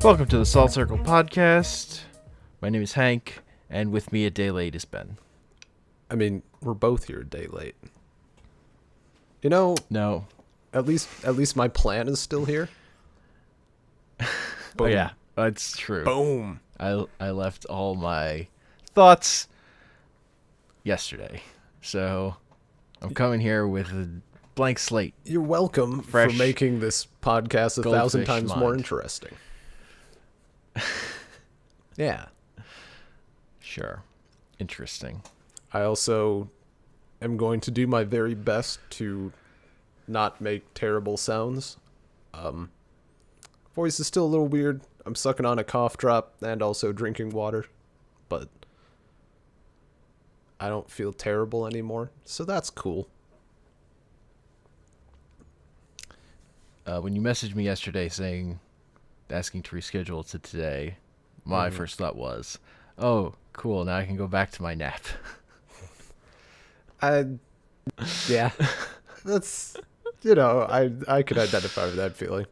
Welcome to the Salt Circle Podcast. My name is Hank, and with me a day late is Ben. I mean, we're both here a day late. You know, No. at least my plan is still here. Oh yeah, that's true. Boom. I left all my thoughts yesterday, so I'm coming here with a blank slate. You're welcome Fresh for making this podcast 1,000 goldfish times mind. more interesting. Yeah. Sure. Interesting. I also am going to do my very best to not make terrible sounds. Voice is still a little weird. I'm sucking on a cough drop and also drinking water, but I don't feel terrible anymore, so that's cool. When you messaged me yesterday asking to reschedule to today, my first thought was, oh, cool, now I can go back to my nap. Yeah, that's, I could identify with that feeling.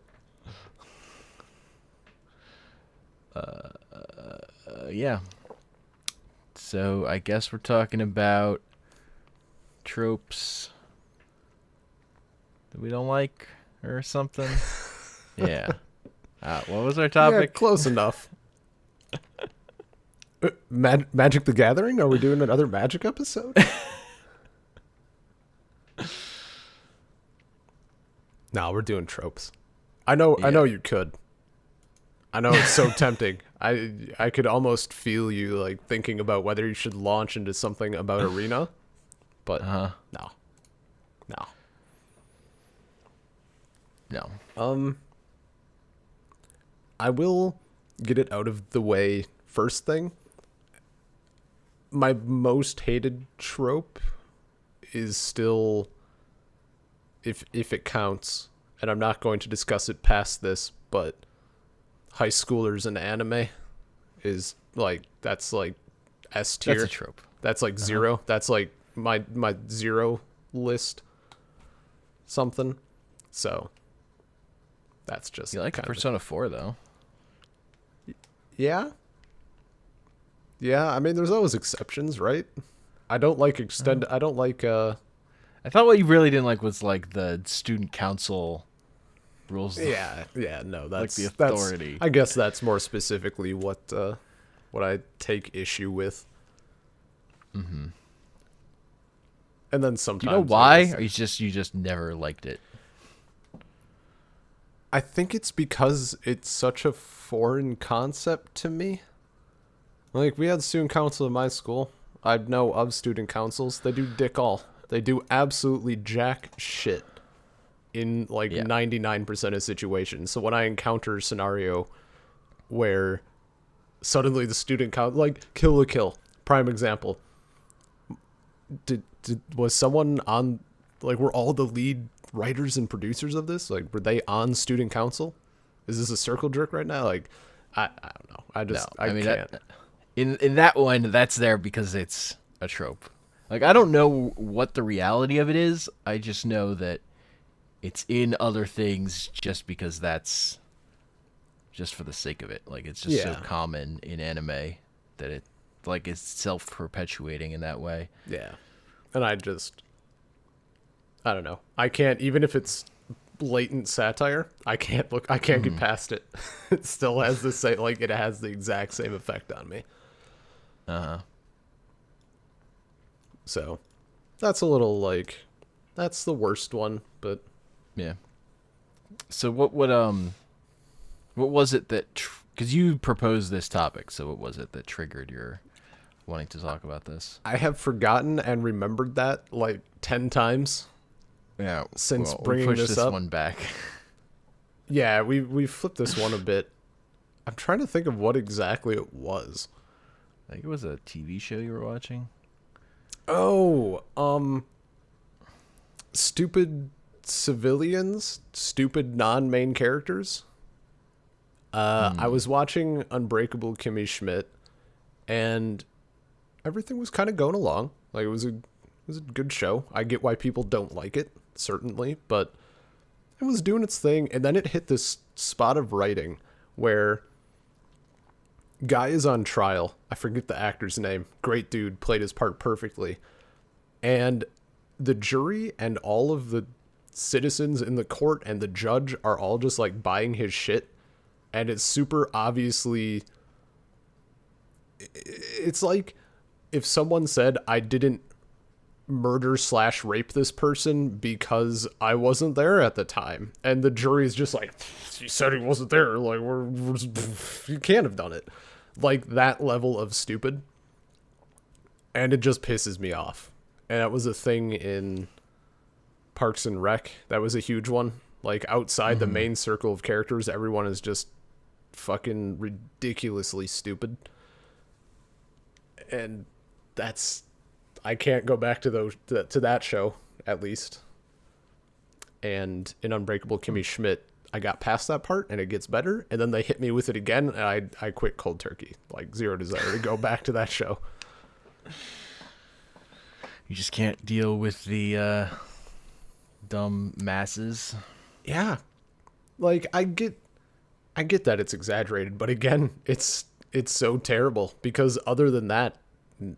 Yeah. So I guess we're talking about tropes that we don't like or something. Yeah. What was our Yeah, topic? close enough. Magic the Gathering? Are we doing another Magic episode? No, we're doing tropes. I know you could. I know it's so tempting. I could almost feel you like thinking about whether you should launch into something about Arena, but no. I will get it out of the way first thing. My most hated trope is still, if it counts, and I'm not going to discuss it past this, but high schoolers in anime is like, that's like S tier. That's a trope. That's like zero. That's like my zero list something. So that's just You like Persona 4 though. Yeah. Yeah, I mean there's always exceptions, right? I don't like I don't like I thought what you really didn't like was like the student council rules. yeah, no, that's the authority. I guess that's more specifically what I take issue with. Mm-hmm. And then sometimes Do you know why? Or you just never liked it? I think it's because it's such a foreign concept to me. Like, we had student council in my school. I know of student councils. They do dick all. They do absolutely jack shit in, 99% of situations. So when I encounter a scenario where suddenly the student council, like, Kill la Kill, prime example. Was someone on, like, were all the lead writers and producers of this, like, were they on student council? Is this a circle jerk right now? Like, I don't know. I can't. In that one, that's there because it's a trope. Like, I don't know what the reality of it is. I just know that it's in other things just because that's just for the sake of it. Like, it's just so common in anime that it, like, it's self-perpetuating in that way. Yeah. And I don't know. I can't, even if it's blatant satire, I can't get past it. It still has the same, like, it has the exact same effect on me. Uh-huh. So, that's a little, like, that's the worst one, but yeah. So what was it that, because you proposed this topic, so what was it that triggered your wanting to talk about this? I have forgotten and remembered that, like, 10 times. Yeah, Since we bringing pushed this up. one back. Yeah, we flipped this one a bit. I'm trying to think of what exactly it was. I think it was a TV show you were watching. Oh, stupid civilians, stupid non-main characters. I was watching Unbreakable Kimmy Schmidt, and everything was kind of going along. Like, it was a good show. I get why people don't like it, certainly, but it was doing its thing, and then it hit this spot of writing where Guy is on trial. I forget the actor's name. Great dude, played his part perfectly. And the jury and all of the citizens in the court and the judge are all just like buying his shit. And it's super obviously. It's like if someone said, I didn't murder/rape this person because I wasn't there at the time. And the jury's just like, he said he wasn't there. Like, you can't have done it. Like, that level of stupid. And it just pisses me off. And that was a thing in Parks and Rec. That was a huge one. Like, outside the main circle of characters, everyone is just fucking ridiculously stupid. And that's... I can't go back to that show, at least. And in Unbreakable Kimmy Schmidt, I got past that part, and it gets better. And then they hit me with it again, and I quit cold turkey. Like, zero desire to go back to that show. You just can't deal with the dumb masses. Yeah. Like, I get that it's exaggerated, but again, it's so terrible. Because other than that,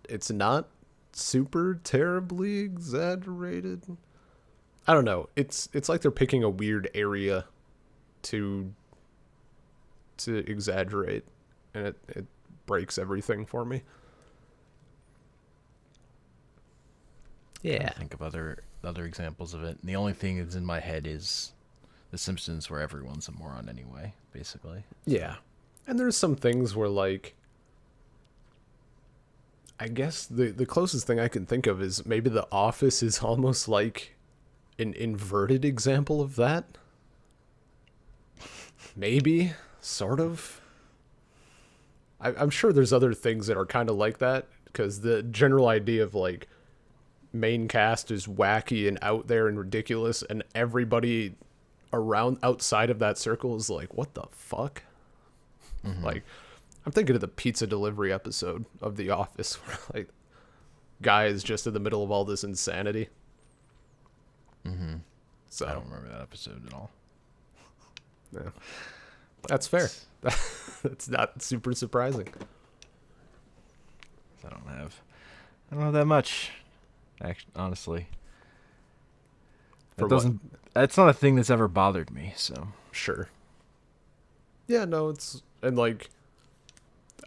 it's not super terribly exaggerated. I don't know. It's like they're picking a weird area to exaggerate, and it breaks everything for me. Yeah. I think of other examples of it. And the only thing that's in my head is The Simpsons, where everyone's a moron anyway, basically. Yeah. And there's some things where, like, I guess the closest thing I can think of is maybe The Office is almost like an inverted example of that. Maybe, sort of. I'm sure there's other things that are kind of like that, because the general idea of, like, main cast is wacky and out there and ridiculous, and everybody around outside of that circle is like, what the fuck? Mm-hmm. Like, I'm thinking of the pizza delivery episode of The Office where, like, guy is just in the middle of all this insanity. Mm-hmm. So I don't remember that episode at all. Yeah. That's fair. That's not super surprising. I don't have that much, actually, honestly. That's not a thing that's ever bothered me, so. Sure. Yeah, no, and like,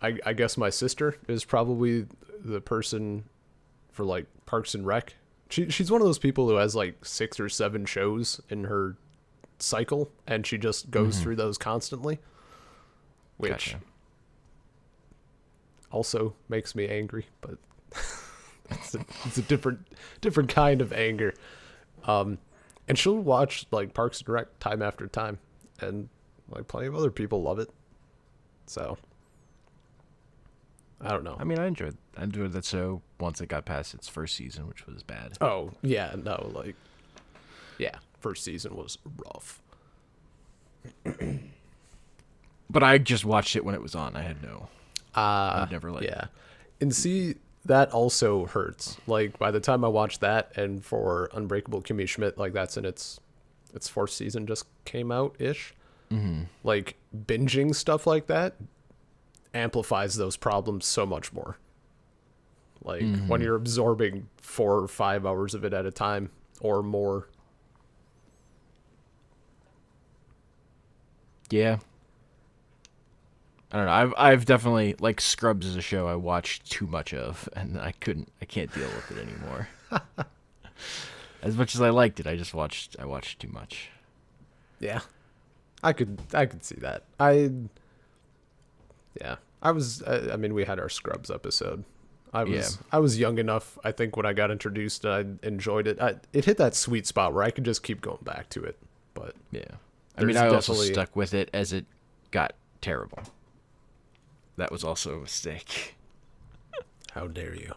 I guess my sister is probably the person for, like, Parks and Rec. She's one of those people who has, like, 6 or 7 shows in her cycle, and she just goes through those constantly, which gotcha. Also makes me angry, but it's a different kind of anger. And she'll watch, like, Parks and Rec time after time, and, like, plenty of other people love it. So I don't know. I mean, I enjoyed that show once it got past its first season, which was bad. Oh, yeah, no, like, yeah, first season was rough. But I just watched it when it was on. I had no... I'd never liked yeah. And see, that also hurts. Like, by the time I watched that, and for Unbreakable Kimmy Schmidt, like, that's in its fourth season just came out-ish. Mm-hmm. Like, binging stuff like that amplifies those problems so much more. Like, when you're absorbing 4 or 5 hours of it at a time or more. Yeah. I don't know. I've definitely, like, Scrubs is a show I watched too much of, and I can't deal with it anymore. As much as I liked it, I watched too much. Yeah. I could see that. I mean, we had our Scrubs episode. I was young enough, I think, when I got introduced, and I enjoyed it. It hit that sweet spot where I could just keep going back to it. But yeah. I mean, I also stuck with it as it got terrible. That was also a mistake. How dare you?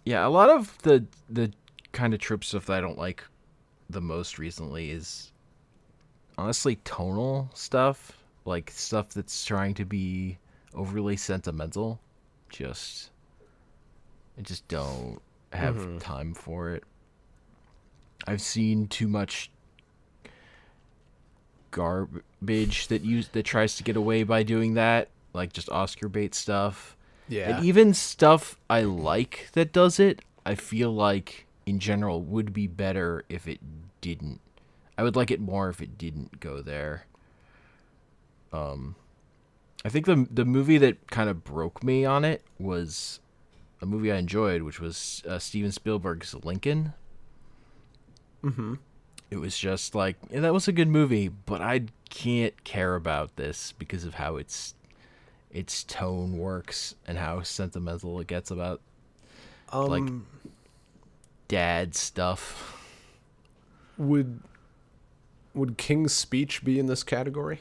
Yeah, a lot of the kind of trope stuff that I don't like the most recently is honestly tonal stuff, like stuff that's trying to be overly sentimental. I just don't have time for it. I've seen too much garbage that tries to get away by doing that, like just Oscar bait stuff. And Yeah. even stuff I like that does it, I feel like in general would be better if it didn't. I would like it more if it didn't go there. I think the movie that kind of broke me on it was a movie I enjoyed, which was Steven Spielberg's Lincoln. Mm-hmm. It was just like, yeah, that was a good movie, but I can't care about this because of how its tone works and how sentimental it gets about like Um, dad stuff. would King's Speech be in this category?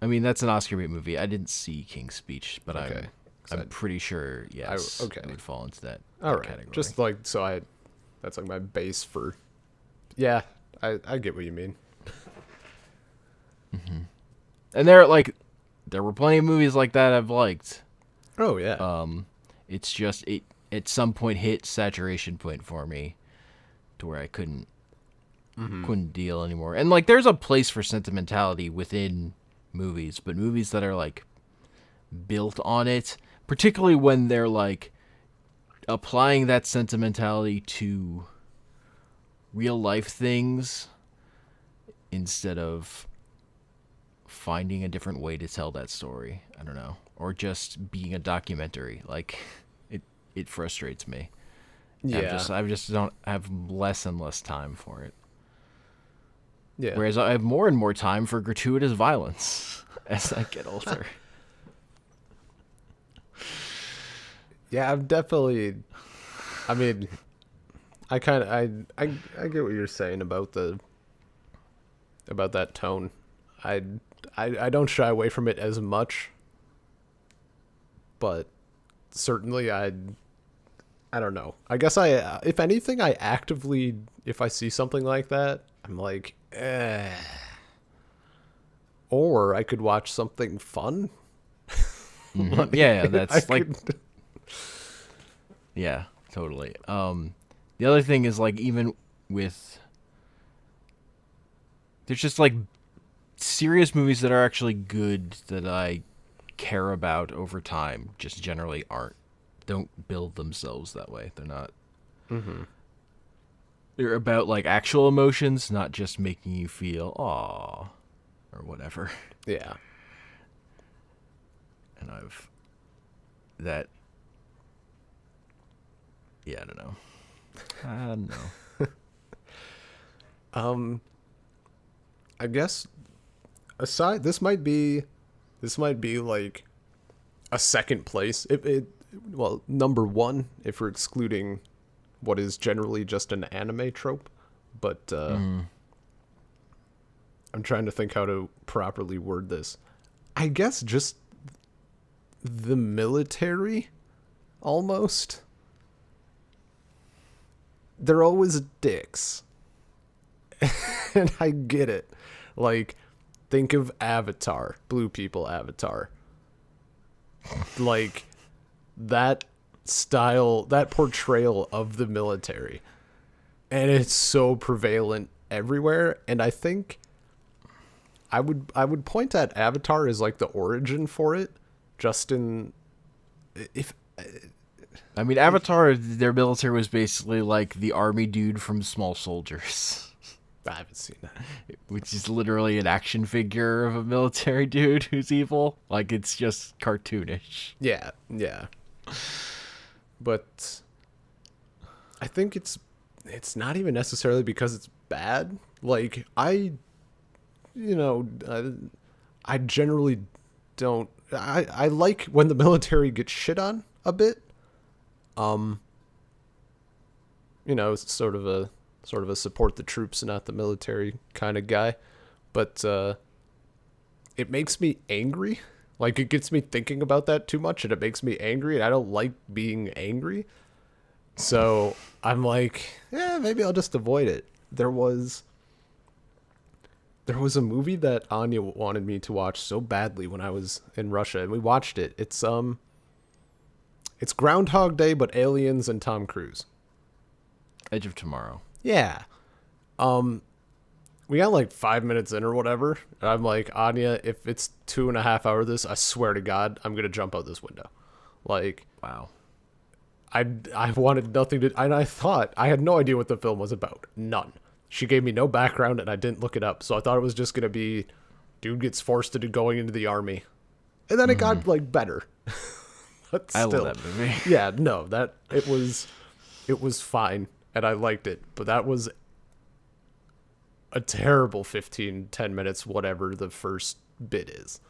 I mean, that's an Oscar bait movie. I didn't see King's Speech, but Okay. I'm pretty sure yes, okay. it would fall into All that right. category. Just like that's like my base for. Yeah, I get what you mean. and there were plenty of movies like that I've liked. Oh yeah. It's just it at some point hit saturation point for me to where I couldn't deal anymore. And like there's a place for sentimentality within movies, but movies that are like built on it, particularly when they're like applying that sentimentality to real life things instead of finding a different way to tell that story. I don't know. Or just being a documentary. Like it frustrates me. Yeah. I just don't have less and less time for it. Yeah. Whereas I have more and more time for gratuitous violence as I get older. Yeah, I've definitely. I mean, I kind of I get what you're saying about that tone. I don't shy away from it as much, but certainly I don't know. I guess if anything, I actively, if I see something like that, I'm like, eh. Or I could watch something fun. Mhm. Yeah, I that's like could. yeah, totally. The other thing is like even with there's just like serious movies that are actually good that I care about over time just generally don't build themselves that way. They're not Mm-hmm. they're about like actual emotions, not just making you feel aw or whatever. Yeah. And I've that yeah, I don't know. I don't know. I guess aside, this might be like a second place. Well, number one if we're excluding what is generally just an anime trope, but I'm trying to think how to properly word this. I guess just the military, almost. They're always dicks. And I get it. Like, think of Avatar, Blue People Avatar. Like, that style, that portrayal of the military. And it's so prevalent everywhere. And I think I would point at Avatar as like the origin for it. Just in if I mean, Avatar, their military was basically like the army dude from Small Soldiers, I haven't seen that. which is literally an action figure of a military dude who's evil. Like, it's just cartoonish. Yeah, yeah. But I think it's not even necessarily because it's bad. Like you know, I generally don't. I like when the military gets shit on a bit. You know, it's sort of a support the troops, not the military kind of guy. But it makes me angry. Like, it gets me thinking about that too much, and it makes me angry, and I don't like being angry. So I'm like, yeah, maybe I'll just avoid it. There was a movie that Anya wanted me to watch so badly when I was in Russia, and we watched it. It's Groundhog Day, but aliens and Tom Cruise. Edge of Tomorrow. Yeah. we got like 5 minutes in or whatever. And I'm like, Anya, if it's 2.5 hours this, I swear to God, I'm going to jump out this window. Like, Wow. I wanted nothing to, and I thought, I had no idea what the film was about. None. She gave me no background and I didn't look it up. So I thought it was just going to be, dude gets forced into going into the army. And then it got like better. But I still. love that movie. Yeah, no, it was fine and I liked it. But that was a terrible 10 minutes, whatever the first bit is,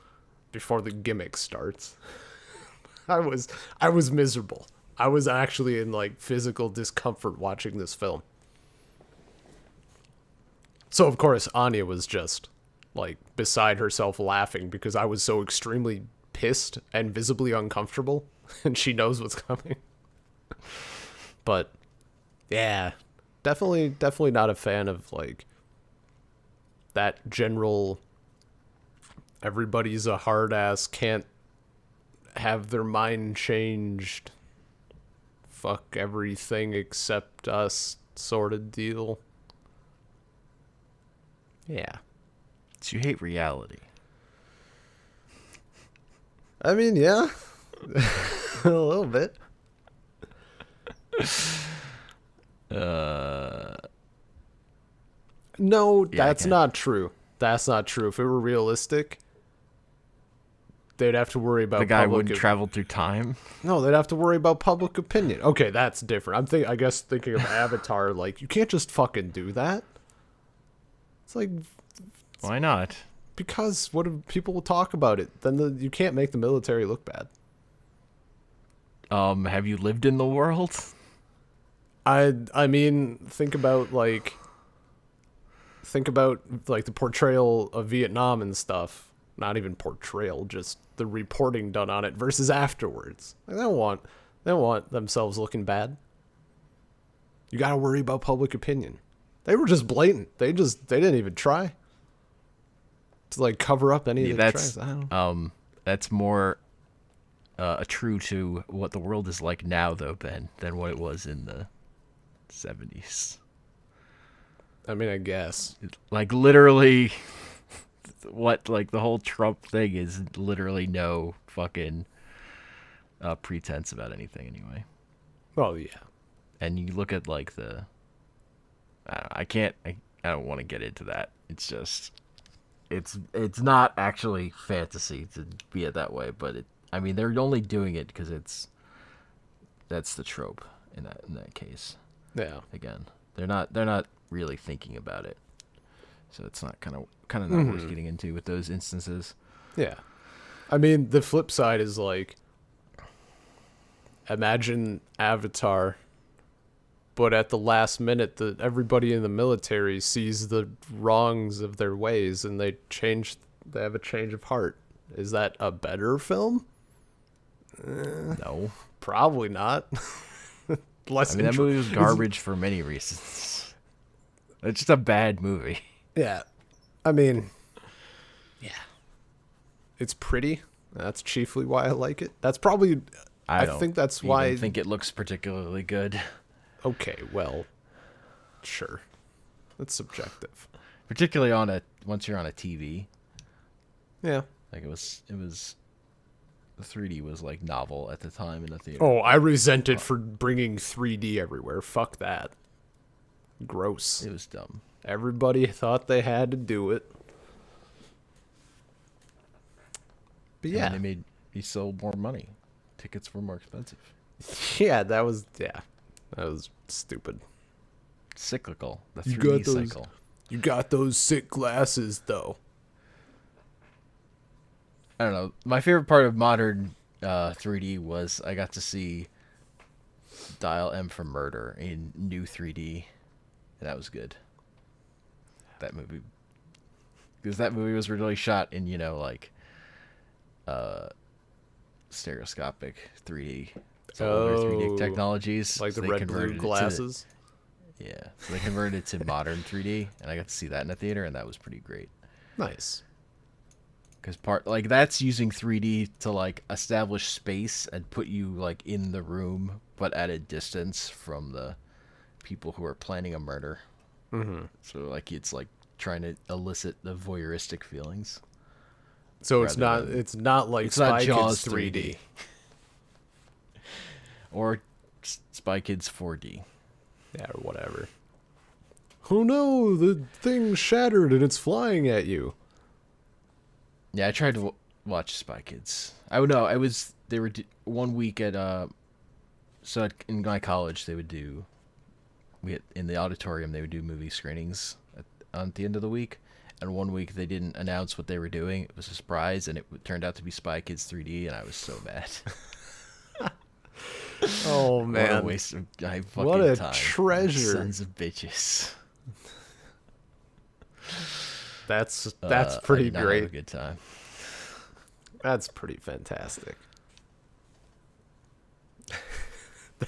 before the gimmick starts. I was miserable. I was actually in like physical discomfort watching this film. So of course Anya was just like beside herself laughing because I was so extremely pissed and visibly uncomfortable, and she knows what's coming. But yeah, definitely not a fan of like that general everybody's a hard ass, can't have their mind changed, fuck everything except us sort of deal. Yeah. So you hate reality. I mean, yeah. A little bit. No, Yeah, that's not true. That's not true. If it were realistic, they'd have to worry about The guy public wouldn't travel through time. No, they'd have to worry about public opinion. Okay, that's different. I guess thinking of Avatar, like, you can't just fucking do that. It's like, Why not? because what if people will talk about it? Then you can't make the military look bad. Have you lived in the world? I mean, think about like the portrayal of Vietnam and stuff. Not even portrayal, just the reporting done on it versus afterwards. Like, they don't want themselves looking bad. You got to worry about public opinion. They were just blatant. They didn't even try to like cover up any of the That's tries. I don't know. that's more true to what the world is like now, though, Ben, than what it was in the 70s. I mean, I guess. Like, literally, what, like, the whole Trump thing is literally no fucking pretense about anything, anyway. Well, yeah. And you look at, like, I don't want to get into that. It's just, it's not actually fantasy to be it that way, but I mean, they're only doing it because that's the trope in that case. Yeah. Again, they're not really thinking about it, so it's not kind of not worth getting into with those instances. Yeah. I mean, the flip side is like, imagine Avatar, but at the last minute, everybody in the military sees the wrongs of their ways and they have a change of heart. Is that a better film? No, Probably not. I mean, that movie was garbage for many reasons. It's just a bad movie. Yeah. I mean, yeah. It's pretty. That's chiefly why I like it. That's probably, I think that's why. I think it looks particularly good. Okay, well, sure. That's subjective. Particularly once you're on a TV. Yeah. Like, it was the 3D was like novel at the time in the theater. Oh, I resent it for bringing 3D everywhere. Fuck that. Gross. It was dumb. Everybody thought they had to do it. But yeah. And he sold more money. Tickets were more expensive. Yeah, that was stupid. Cyclical. The You 3D got those- cycle. You got those sick glasses, though. I don't know. My favorite part of modern 3D was I got to see Dial M for Murder in new 3D. And that was good. That movie. Because that movie was really shot in, like, stereoscopic 3D. So older 3D technologies. Like so the they red blue converted it to- glasses. Yeah. So they converted it to modern 3D. And I got to see that in a theater, and that was pretty great. Nice. Because that's using 3D to like establish space and put you like in the room, but at a distance from the people who are planning a murder. Mm-hmm. So like it's like trying to elicit the voyeuristic feelings. So rather than- it's not like It's not Spy Jaws Kids 3D. or Spy Kids 4D. Yeah, or whatever. Oh no, the thing shattered and it's flying at you. Yeah, I tried to watch Spy Kids. I would know. I was. They were 1 week at So in my college, they would do. In the auditorium, they would do movie screenings at the end of the week. And 1 week they didn't announce what they were doing. It was a surprise, and it turned out to be Spy Kids 3D, and I was so mad. Oh What a man, waste of my fucking what a time. treasure. Sons of bitches. That's I pretty did not have great. a good time. That's pretty fantastic.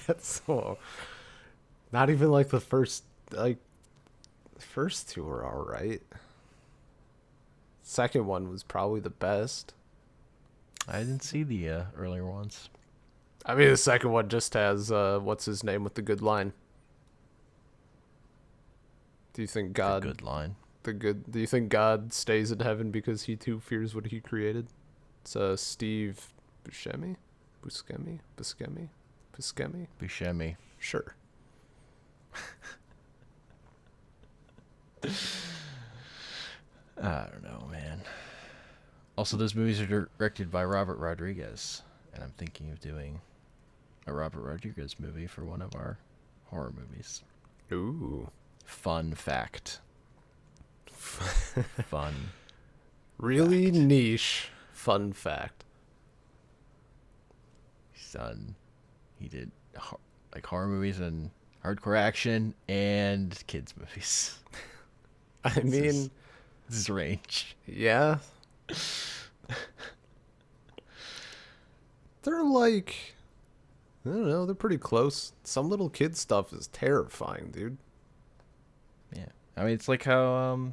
That's so. Not even like the first two were all right. Second one was probably the best. I didn't see the earlier ones. I mean, the second one just has what's his name with the good line. Do you think God Good line. Do you think God stays in heaven because he too fears what he created? It's Steve Buscemi? Buscemi? Buscemi. Sure. I don't know, man. Also, those movies are directed by Robert Rodriguez, and I'm thinking of doing a Robert Rodriguez movie for one of our horror movies. Ooh. Fun fact. Fun. Really niche fun fact. Son, he did like horror movies and hardcore action and kids movies. I mean, This is range. yeah. They're like, I don't know, they're pretty close. Some little kid stuff is terrifying, dude. Yeah, I mean it's like how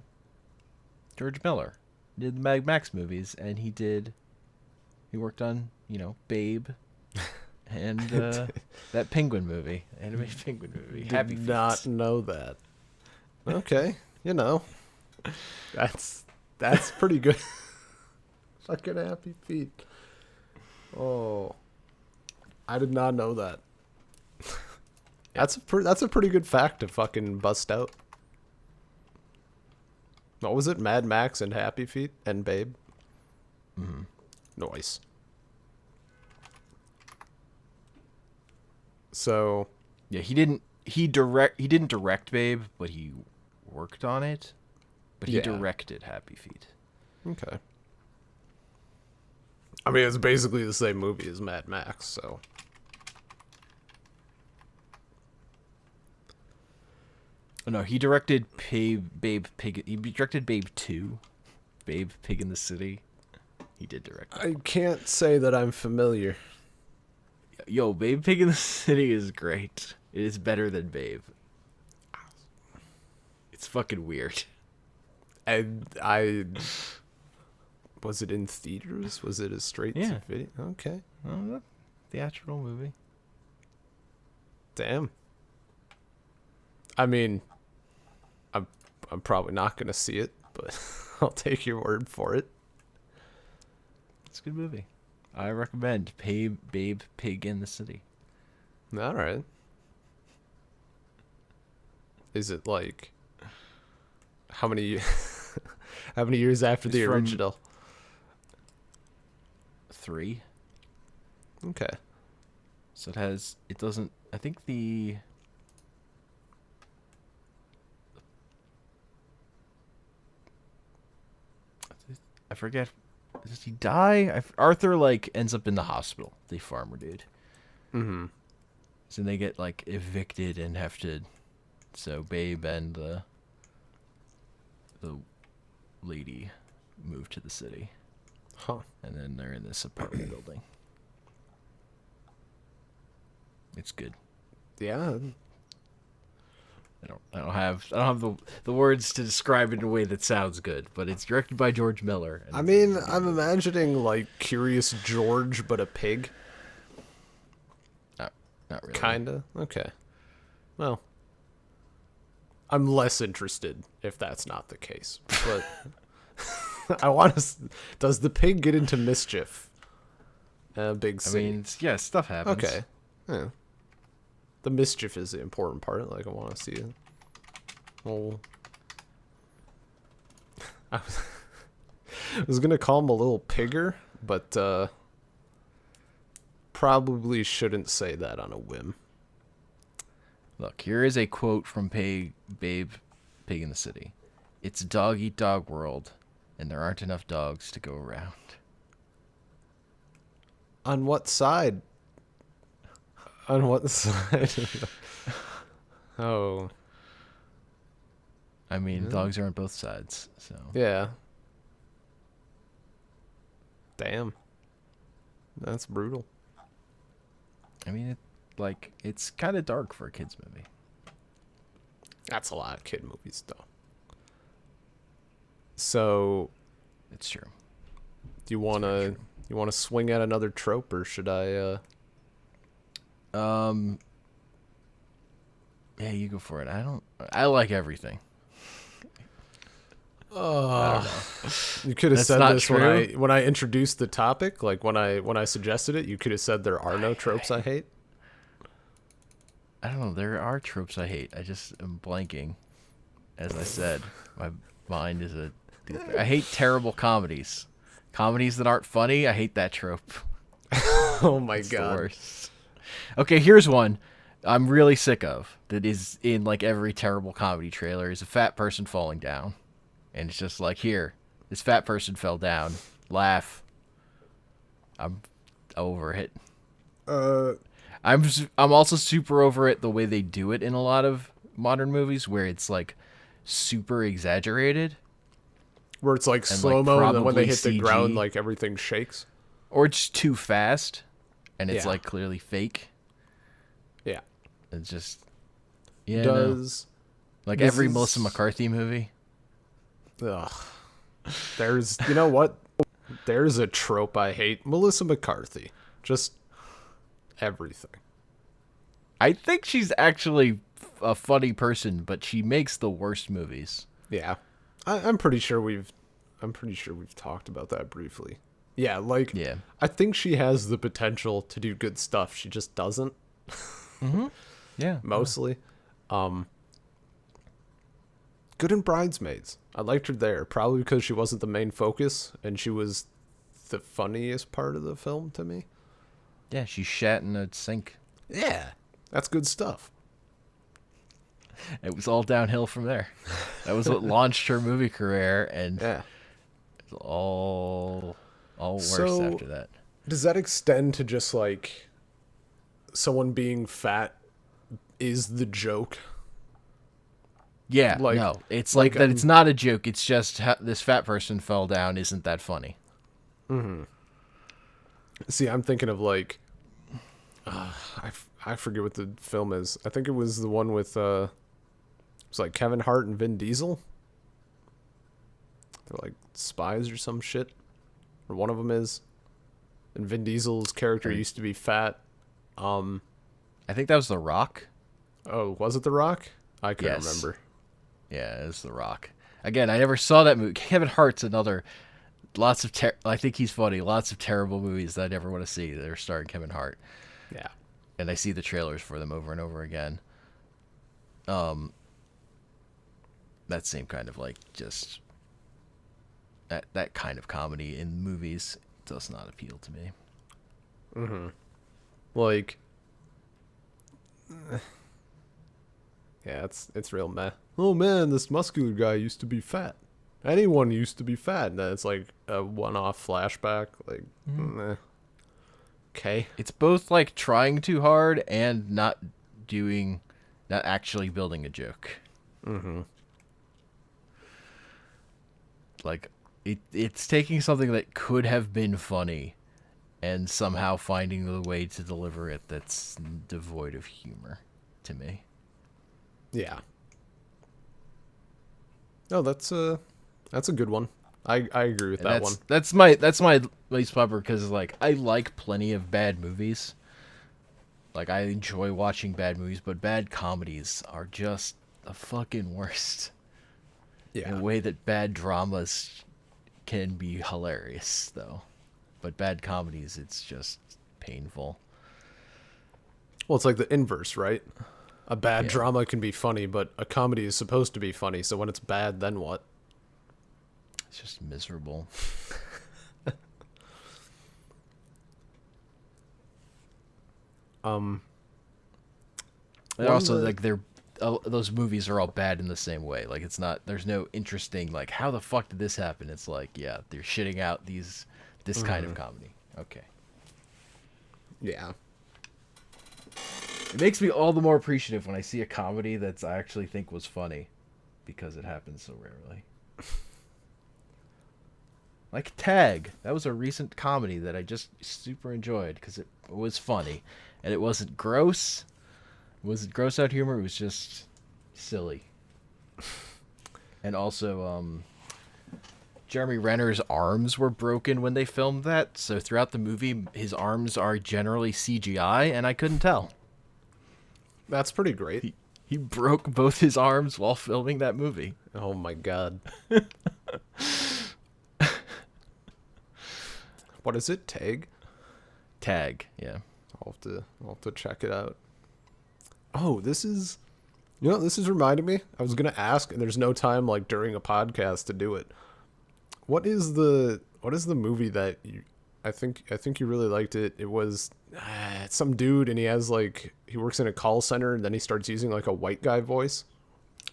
George Miller did the Mad Max movies, and he worked on Babe, and that Penguin movie, animated Penguin movie. Did Happy not Feet. know that. Okay, that's pretty good. Fucking Happy Feet. Oh, I did not know that. That's a pretty good fact to fucking bust out. What was it? Mad Max and Happy Feet and Babe. Mhm. Nice. So Yeah, he didn't direct Babe, but he worked on it. But he Yeah. directed Happy Feet. okay. I mean, it's basically the same movie as Mad Max, so. Oh, no, he directed Babe Pig. He directed Babe 2, Babe Pig in the City. He did direct it. I can't say that I'm familiar. Yo, Babe Pig in the City is great. It is better than Babe. It's fucking weird. And was it in theaters? Was it a straight Yeah. to video? Okay. Oh, theatrical movie. Damn. I mean, I'm probably not gonna see it, but I'll take your word for it. It's a good movie. I recommend Babe Pig in the City. All right. Is it like how many how many years after It's the from- original? 3. Okay. So it doesn't, I think I forget, does he die? Arthur, ends up in the hospital, the farmer dude. Mm-hmm. So they get, evicted and so Babe and the lady move to the city. Huh. And then they're in this apartment building. It's good. Yeah. I don't have the words to describe it in a way that sounds good, but it's directed by George Miller. And I mean, I'm imagining like Curious George, but a pig. not really. Kinda. Okay. Well, I'm less interested if that's not the case. But I want to. Does the pig get into mischief? A big city. I mean, yeah, stuff happens. Okay. Yeah. The mischief is the important part. Like, I want to see it. Well, I was gonna call him a little pigger, but probably shouldn't say that on a whim. Look, here is a quote from Babe, Pig in the City. It's dog eat dog world, and there aren't enough dogs to go around. On what side? On what side? Oh. I mean, dogs are on both sides, so. Yeah. Damn. That's brutal. I mean, it's kind of dark for a kids movie. That's a lot of kid movies, though. So, It's true. do you want to swing at another trope, or should I? Yeah, you go for it. I like everything. You could have That's said not this true. when I introduced the topic. Like when I suggested it, you could have said there are no tropes I hate. I don't know. There are tropes I hate. I just am blanking. As I said, my mind is a. I hate terrible comedies. Comedies that aren't funny. I hate that trope. Oh my It's the god. worst. Okay, here's one I'm really sick of that is in like every terrible comedy trailer is a fat person falling down. And it's just like, here, this fat person fell down. Laugh. I'm over it. I'm also super over it the way they do it in a lot of modern movies where it's like super exaggerated Where it's like and slow mo, and then when they probably hit the CG. ground, like everything shakes. or it's too fast and it's Yeah. like clearly fake. Yeah. It's just no. Does Like this every is- Melissa McCarthy movie. ugh. There's you know what? There's a trope I hate. Melissa McCarthy. Just everything. I think she's actually a funny person, but she makes the worst movies. Yeah. I'm pretty sure we've talked about that briefly. Yeah, like Yeah. I think she has the potential to do good stuff. She just doesn't Yeah. mostly. Good in Bridesmaids. I liked her there, probably because she wasn't the main focus and she was the funniest part of the film to me. Yeah, she shat in a sink. Yeah. That's good stuff. It was all downhill from there. That was what launched her movie career, and Yeah. it's all worse So- after that. Does that extend to just like someone being fat is the joke? Yeah, like- no, it's like, like that. It's not a joke. It's just this fat person fell down. Isn't that funny? See, I'm thinking of like I forget what the film is. I think it was the one with it's like Kevin Hart and Vin Diesel. They're like spies or some shit. Or one of them is. And Vin Diesel's character used to be fat. I think that was The Rock. Oh, was it The Rock? I couldn't Yes. remember. Yeah, it's The Rock. Again, I never saw that movie. Kevin Hart's another. Lots of I think he's funny. Lots of terrible movies that I never want to see that are starring Kevin Hart. Yeah. And I see the trailers for them over and over again. That same kind of like just that kind of comedy in movies does not appeal to me. Like yeah, it's real meh. Oh man, this muscular guy used to be fat. Anyone used to be fat. And then it's like a one-off flashback. Like, meh. Okay. It's both like trying too hard and not actually building a joke. Like it's taking something that could have been funny and somehow finding the way to deliver it that's devoid of humor to me. Yeah. No, that's a good one. I agree with And that one. that's my least pepper because like I like plenty of bad movies. Like I enjoy watching bad movies, but bad comedies are just the fucking worst. In Yeah. a way that bad dramas can be hilarious, though. But bad comedies, it's just painful. Well, it's like the inverse, right? A bad Yeah. drama can be funny, but a comedy is supposed to be funny. So when it's bad, then what? It's just miserable. Um, And one also, that like, those movies are all bad in the same way. Like, it's not, there's no interesting, like, how the fuck did this happen? It's like, yeah, they're shitting out this kind of comedy. Okay. yeah. It makes me all the more appreciative when I see a comedy that's I actually think was funny, because it happens so rarely. Like Tag, that was a recent comedy that I just super enjoyed because it was funny, and it wasn't gross. It wasn't gross out humor. It was just silly. And also, Jeremy Renner's arms were broken when they filmed that, so throughout the movie, his arms are generally CGI, and I couldn't tell. That's pretty great. He broke both his arms while filming that movie. Oh my god. What is it? Tag? Tag, yeah. I'll have to check it out. Oh, this is this is reminding me. I was gonna ask, and there's no time like during a podcast to do it. What is the movie that you I think you really liked it. It was some dude and he works in a call center and then he starts using like a white guy voice.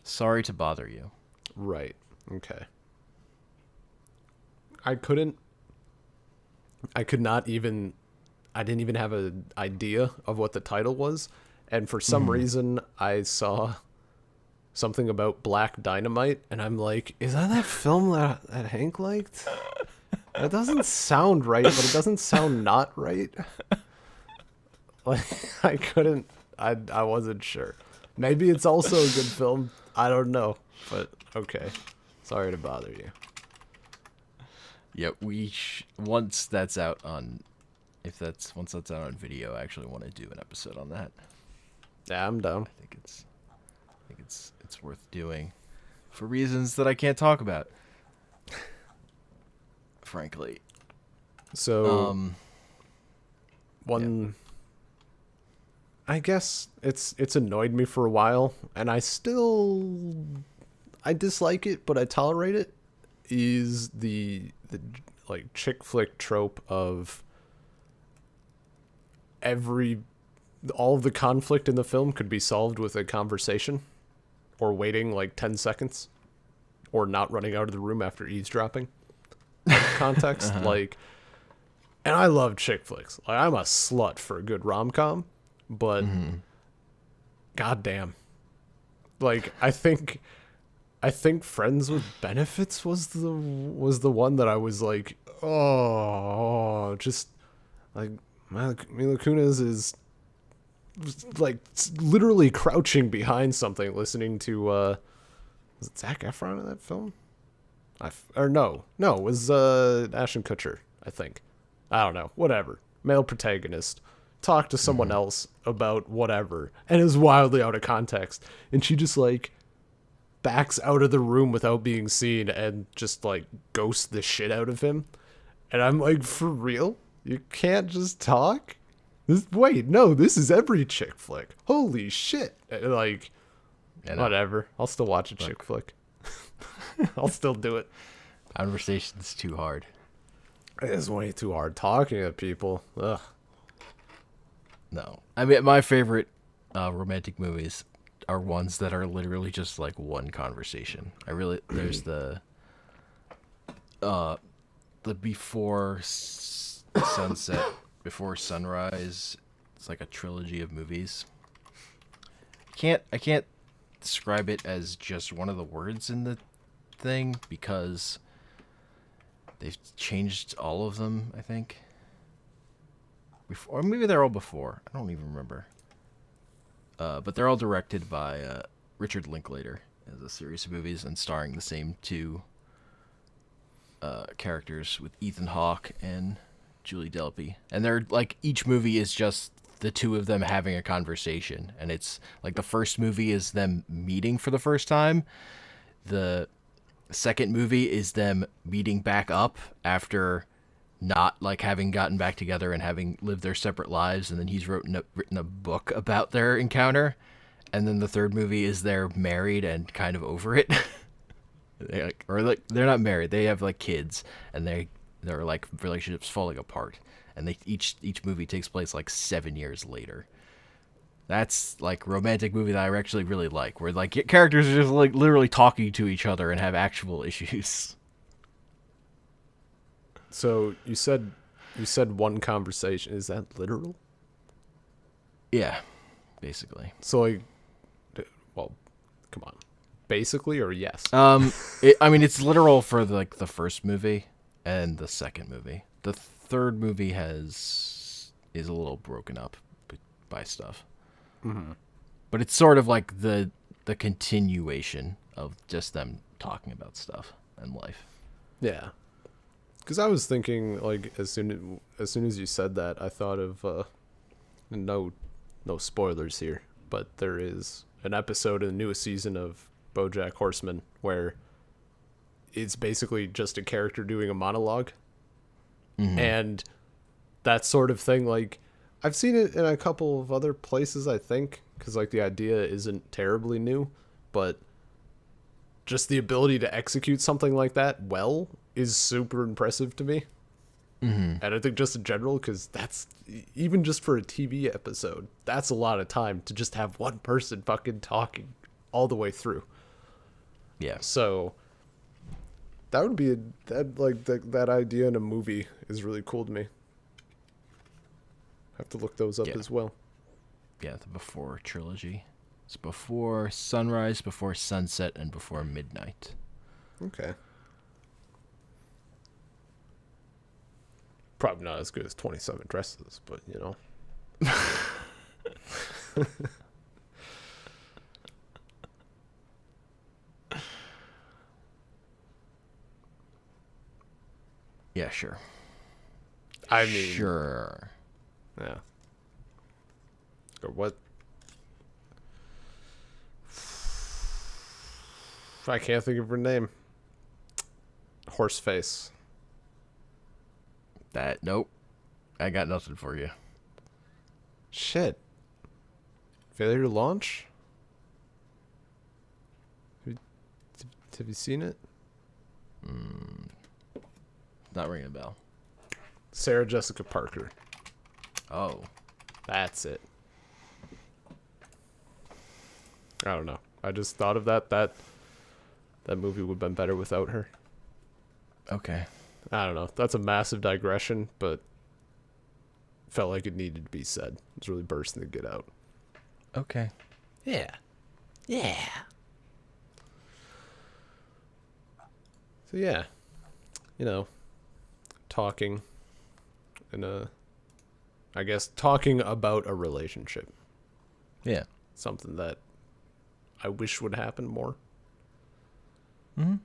Sorry to bother you. Right. Okay. I couldn't I could not even I didn't even have an idea of what the title was, and for some reason I saw something about Black Dynamite and I'm like, is that film that Hank liked? That doesn't sound right, but it doesn't sound not right. Like I wasn't sure. Maybe it's also a good film. I don't know, but okay. Sorry to bother you. Yeah, once that's out on once that's out on video, I actually want to do an episode on that. Yeah, I'm down. I think it's worth doing for reasons that I can't talk about. Frankly. So Yeah. I guess it's annoyed me for a while, and I dislike it, but I tolerate it. Is the like chick flick trope of all of the conflict in the film could be solved with a conversation, or waiting like 10 seconds, or not running out of the room after eavesdropping. Context, like, and I love chick flicks. Like, I'm a slut for a good rom-com, but goddamn, like I think Friends with Benefits was the one that I was like, oh, just like Mila Kunis is like literally crouching behind something, listening to was it Zac Efron in that film? No, it was Ashton Kutcher, I think. I don't know. Whatever. Male protagonist talk to someone else about whatever, and is wildly out of context, and she just like backs out of the room without being seen and just like ghosts the shit out of him. And I'm like, for real? You can't just talk? Wait, no, this is every chick flick. Holy shit. Like, whatever. I'll still watch a chick flick. I'll still do it. Conversation's too hard. It is way too hard talking to people. Ugh. No. I mean, my favorite romantic movies are ones that are literally just like one conversation. There's the before sunset, before sunrise. It's like a trilogy of movies. I can't describe it as just one of the words in the thing because they've changed all of them, I think. Or maybe they're all before. I don't even remember. But they're all directed by Richard Linklater as a series of movies and starring the same two characters with Ethan Hawke and Julie Delpy. And they're like, each movie is just the two of them having a conversation, and it's like the first movie is them meeting for the first time. The second movie is them meeting back up after not like having gotten back together and having lived their separate lives, and then he's written a book about their encounter. And then the third movie is they're married and kind of over it. They're not married, they have like kids, and their like relationships falling apart, and they each movie takes place like 7 years later. That's like romantic movie that I actually really like, where like characters are just like literally talking to each other and have actual issues. So you said one conversation. Is that literal? Yeah, basically. So like, well, come on. Basically, or yes? I mean, it's literal for like the first movie and the second movie. The third movie is a little broken up by stuff. Mm-hmm. But it's sort of like the continuation of just them talking about stuff and life. Yeah. Because I was thinking, like, as soon as you said that, I thought of no spoilers here, but there is an episode in the newest season of BoJack Horseman where it's basically just a character doing a monologue. Mm-hmm. And that sort of thing, like, I've seen it in a couple of other places, I think, because like the idea isn't terribly new, but just the ability to execute something like that well is super impressive to me. Mm-hmm. And I think just in general, because that's, even just for a TV episode, that's a lot of time to just have one person fucking talking all the way through. Yeah. So that would be that idea in a movie is really cool to me. Have to look those up as well. Yeah, the Before trilogy. It's before sunrise, before sunset, and before midnight. Okay. Probably not as good as 27 Dresses, but you know. Yeah, sure. I mean, sure. Yeah. Or what? I can't think of her name. Horseface. Nope. I got nothing for you. Shit. Failure to launch? Have you seen it? Not ringing a bell. Sarah Jessica Parker. Oh. That's it. I don't know. I just thought of that movie would have been better without her. Okay. I don't know. That's a massive digression, but felt like it needed to be said. It's really bursting to get out. Okay. Yeah. Yeah. So yeah, you know, talking I guess talking about a relationship. Yeah. Something that I wish would happen more. Mm-hmm.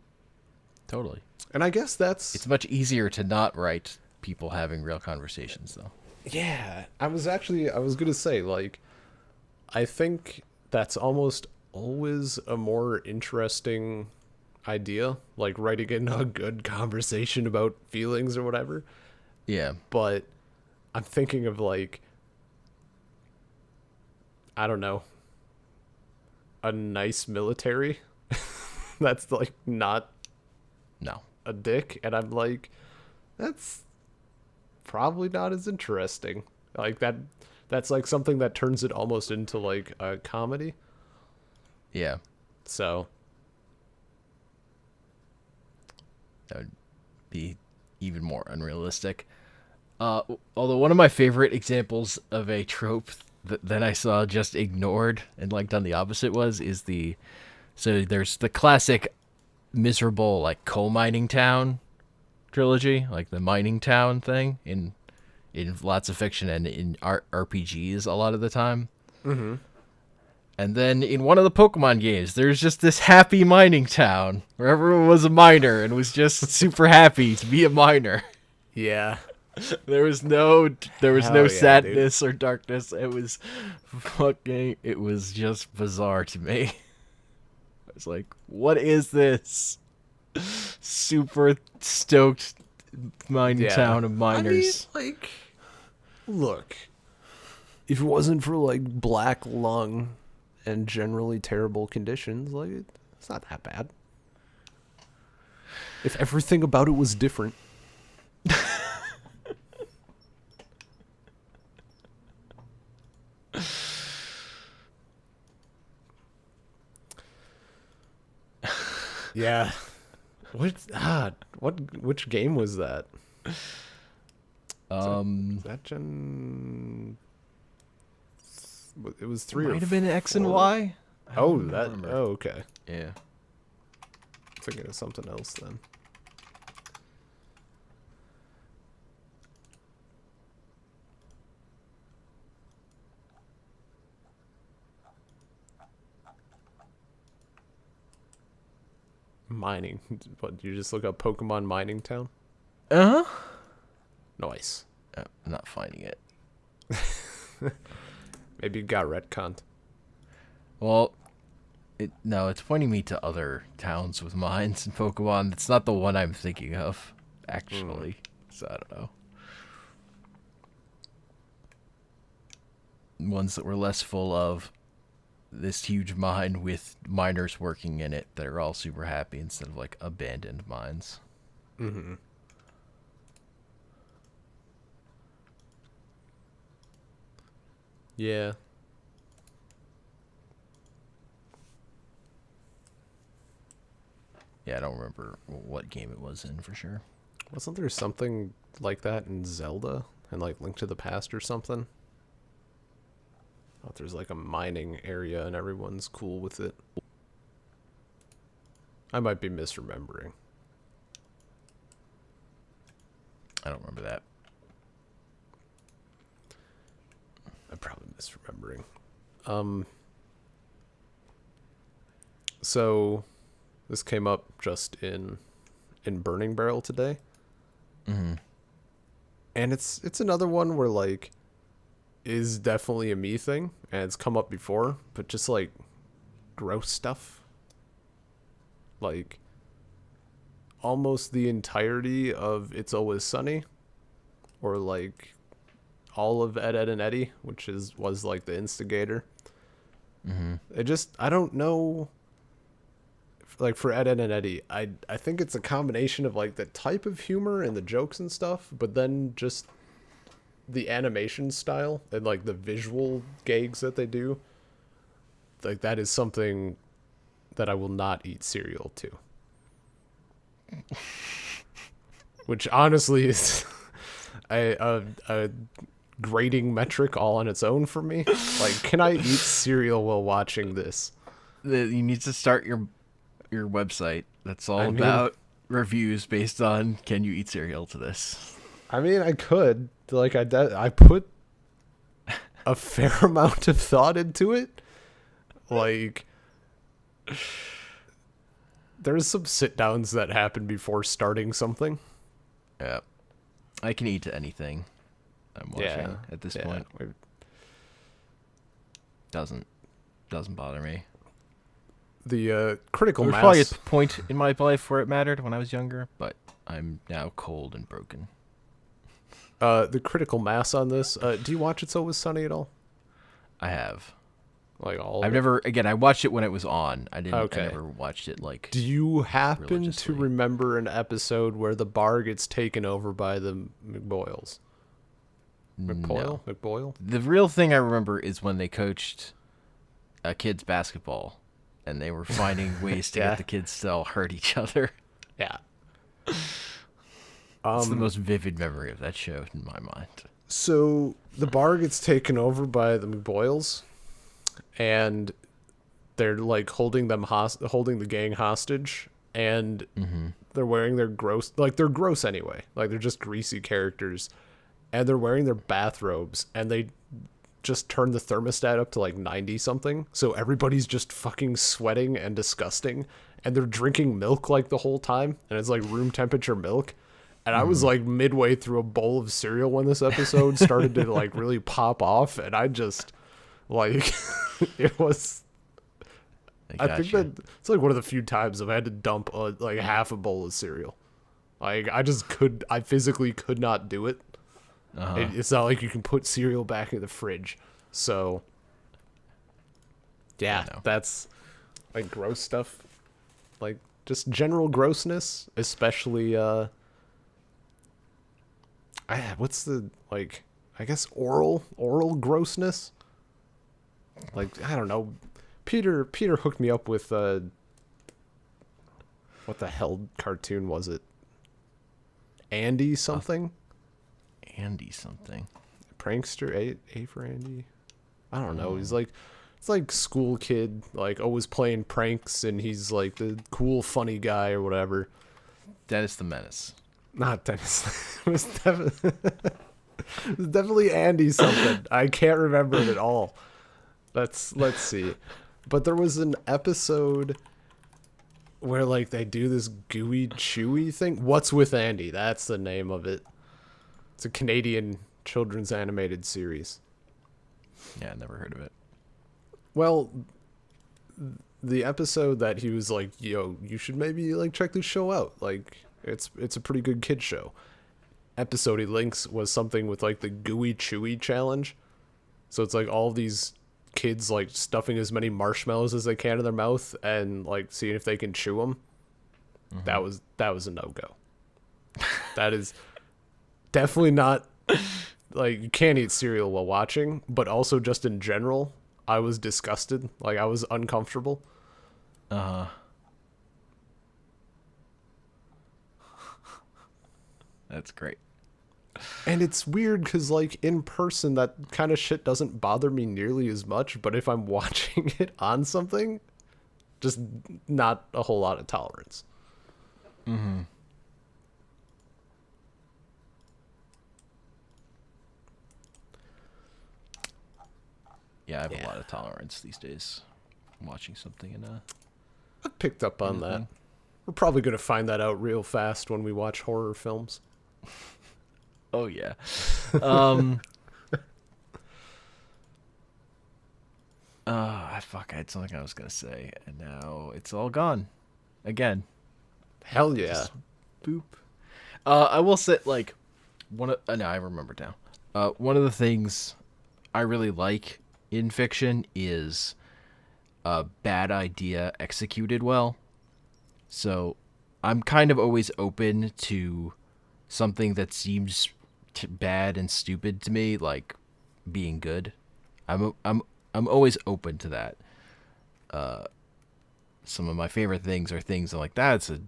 Totally. And I guess it's much easier to not write people having real conversations, though. Yeah. I was going to say, like, I think that's almost always a more interesting idea, like writing in a good conversation about feelings or whatever. Yeah. But I'm thinking of, like, I don't know, a nice military that's, like, not a dick, and I'm like, that's probably not as interesting. Like, that's like something that turns it almost into like a comedy. Yeah. So that would be even more unrealistic. Although one of my favorite examples of a trope that I saw just ignored and like done the opposite so there's the classic miserable like coal mining town trilogy, like the mining town thing in lots of fiction and in RPGs a lot of the time. Mm-hmm. And then in one of the Pokemon games, there's just this happy mining town where everyone was a miner and was just super happy to be a miner. yeah, There was no Hell yeah, dude. sadness or darkness. It was just bizarre to me. I was like, what is this? Super stoked mining Yeah. town of I mean, miners. like, look, if it wasn't for like black lung and generally terrible conditions, like it's not that bad. If everything about it was different. Yeah. Which game was that? Is that Gen? It was three or Might have been X and four? Y. I Oh, don't that. remember. Oh, okay. Yeah. Thinking of something else then. Mining. What? You just look up Pokemon Mining Town? Uh huh. Nice. I'm not finding it. Maybe you got retconned. Well, it's pointing me to other towns with mines and Pokemon. It's not the one I'm thinking of, actually. So I don't know. Ones that were less full of this huge mine with miners working in it that are all super happy instead of like abandoned mines. Mm-hmm. Yeah. Yeah, I don't remember what game it was in for sure. Wasn't there something like that in Zelda and like Link to the Past or something? Oh, there's like a mining area and everyone's cool with it. I might be misremembering. I don't remember that. I'm probably misremembering. So this came up just in Burning Barrel today. Mm-hmm. And it's another one where like is definitely a me thing and it's come up before, but just like gross stuff. Like almost the entirety of It's Always Sunny or like all of Ed, Ed and Eddie, which was like the instigator. Mm-hmm. I don't know. Like for Ed, Ed and Eddie, I think it's a combination of like the type of humor and the jokes and stuff, but then just the animation style and like the visual gags that they do. Like that is something that I will not eat cereal to. Which honestly is a grading metric all on its own for me. Like, can I eat cereal while watching this? You need to start your website. That's all I mean- about reviews based on can you eat cereal to this. I mean, I could. Like, I put a fair amount of thought into it. Like, there's some sit downs that happen before starting something. Yeah. I can eat to anything I'm watching at this point. Doesn't bother me. The critical There was probably a mass. point in my life where it mattered when I was younger, but I'm now cold and broken. The critical mass on this. Do you watch It's Always Sunny at all? I have. Like all. I've of it? never. Again, I watched it when it was on. I didn't. Okay. I never watched it like. Do you happen to religiously. remember an episode where the bar gets taken over by the McBoyles? No. McBoyle? The real thing I remember is when they coached kids basketball, and they were finding ways to Yeah. get the kids to all hurt each other. Yeah. It's the most vivid memory of that show in my mind. So the bar gets taken over by the McBoyles, and they're like holding the gang hostage, and they're wearing their gross, like they're gross anyway, like they're just greasy characters, and they're wearing their bathrobes, and they just turn the thermostat up to like 90 something, so everybody's just fucking sweating and disgusting, and they're drinking milk like the whole time, and it's like room temperature milk. And I was like midway through a bowl of cereal when this episode started to like really pop off, and I just like it was. I think that it's like one of the few times I've had to dump like half a bowl of cereal. Like I physically could not do it. It's not like you can put cereal back in the fridge. So yeah, that's like gross stuff. Like just general grossness, especially what's the like I guess oral grossness? Like I don't know. Peter hooked me up with what the hell cartoon was it? Andy something? Andy something. Prankster A for Andy? I don't know. He's like it's like school kid, like always playing pranks, and he's like the cool funny guy or whatever. Dennis the Menace. Not Dennis. It was definitely Andy something. I can't remember it at all. Let's see. But there was an episode where like they do this gooey chewy thing. What's with Andy? That's the name of it. It's a Canadian children's animated series. Yeah, I never heard of it. Well, the episode that he was like, "Yo, you should maybe like check this show out. Like, it's a pretty good kid show." Episode he links was something with like the gooey chewy challenge. So it's like all these kids like stuffing as many marshmallows as they can in their mouth and like seeing if they can chew them. That was a no-go. That is definitely not like you can't eat cereal while watching, but also just in general, I was disgusted. Like I was uncomfortable. That's great. And it's weird because, like, in person, that kind of shit doesn't bother me nearly as much. But if I'm watching it on something, just not a whole lot of tolerance. Yeah, I have a lot of tolerance these days. I'm watching something in I picked up on that. We're probably going to find that out real fast when we watch horror films. Oh yeah. Fuck, I had something I was gonna say, and now it's all gone. Again. Hell yeah. Just boop. I will say, like, no, I remember now. One of the things I really like in fiction is a bad idea executed well. So I'm kind of always open to something that seems bad and stupid to me, like being good. I'm always open to that. Some of my favorite things are things I'm like, that's a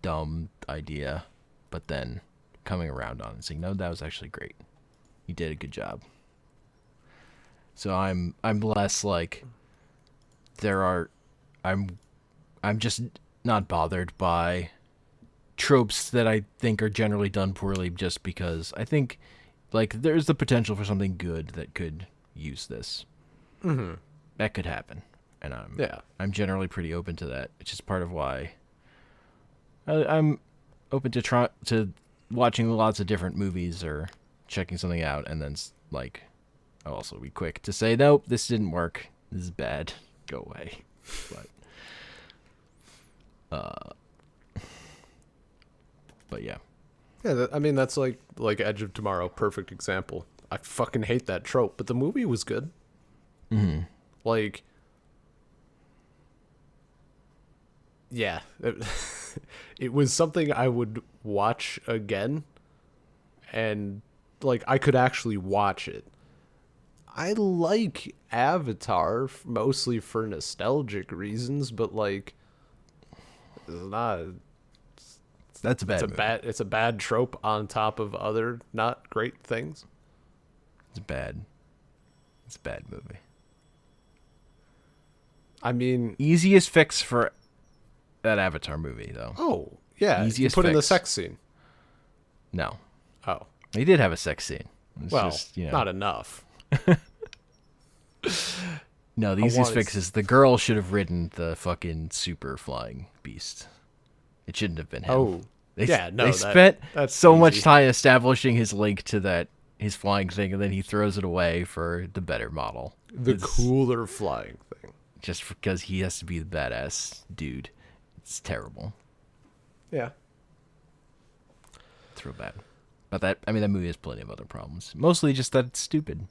dumb idea, but then coming around on it and saying, no, that was actually great. You did a good job. So I'm less like I'm just not bothered by tropes that I think are generally done poorly, just because I think like there's the potential for something good that could use this. That could happen, and I'm generally pretty open to that, which is part of why I'm open to watching lots of different movies or checking something out, and then like I'll also be quick to say, nope, this didn't work, this is bad, go away. But yeah. Yeah, I mean, that's like Edge of Tomorrow, perfect example. I fucking hate that trope, but the movie was good. Like, yeah, it was something I would watch again, and like I could actually watch it. I like Avatar mostly for nostalgic reasons, but like, it's not. That's a bad movie. It's a bad trope on top of other not great things. It's bad. It's a bad movie. I mean, easiest fix for that Avatar movie, though. Oh, yeah. Easiest you put fix. in the sex scene. No. Oh. They did have a sex scene. It's well, just, you know. Not enough. No, the easiest fix is the girl should have ridden the fucking super flying beast. It shouldn't have been him. Oh. Yeah, They no, spent that's so much easy. time establishing his link to that his flying thing, and then he throws it away for the better model. The It's cooler flying thing. just because he has to be the badass dude. It's terrible. Yeah. It's real bad. But that movie has plenty of other problems. Mostly just that it's stupid.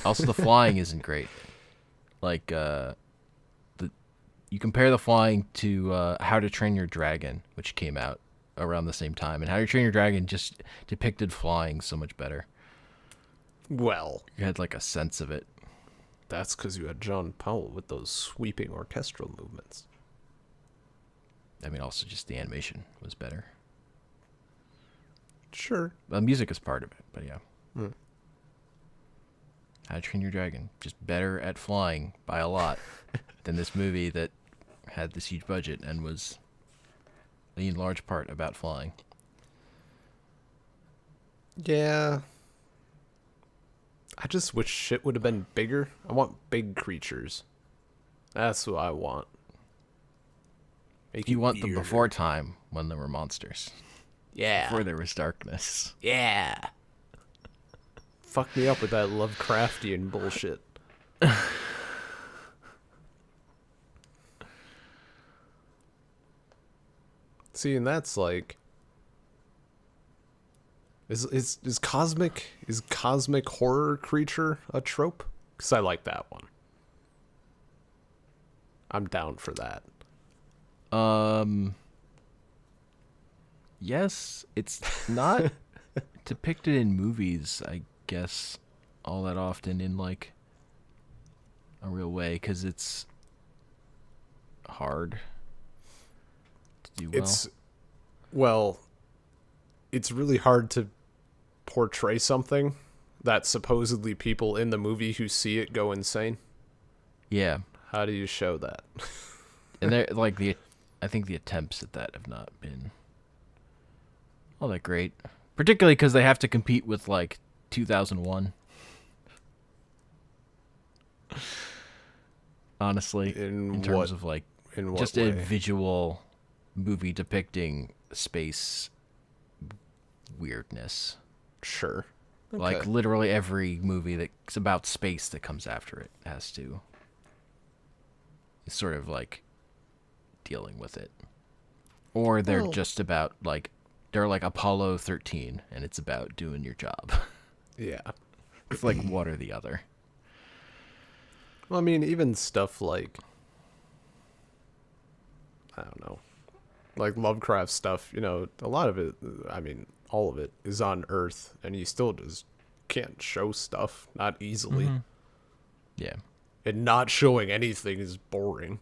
Also, the flying isn't great. Like, you compare the flying to How to Train Your Dragon, which came out around the same time, and How to Train Your Dragon just depicted flying so much better. Well, You had like a sense of it. that's because you had John Powell with those sweeping orchestral movements. I mean, also just the animation was better. Sure. The music is part of it, but yeah. Hmm. How to Train Your Dragon, just better at flying by a lot than this movie that had this huge budget and was in large part about flying. Yeah. I just wish shit would have been bigger. I want big creatures. That's what I want. Make You it want the weirder. before time when there were monsters, Yeah. before there was darkness. Yeah. Fuck me up with that Lovecraftian bullshit. See, and that's like, is cosmic horror creature a trope? Because I like that one. I'm down for that. Yes, it's not depicted in movies, I guess, all that often in like a real way because it's hard to do well. Well, it's really hard to portray something that supposedly people in the movie who see it go insane. Yeah, How do you show that? and they're like I think the attempts at that have not been all that great, particularly because they have to compete with like 2001. Honestly, in terms of like In what just way? a visual movie depicting space weirdness. Sure. Like Okay. literally every movie that's about space that comes after it has to sort of like dealing with it. Or they're Well, just about like they're like Apollo 13 and it's about doing your job. yeah. It's like one or the other. Well, I mean, even stuff like, I don't know, like Lovecraft stuff, a lot of it, I mean, all of it is on Earth, and you still just can't show stuff, not easily. Yeah. And not showing anything is boring.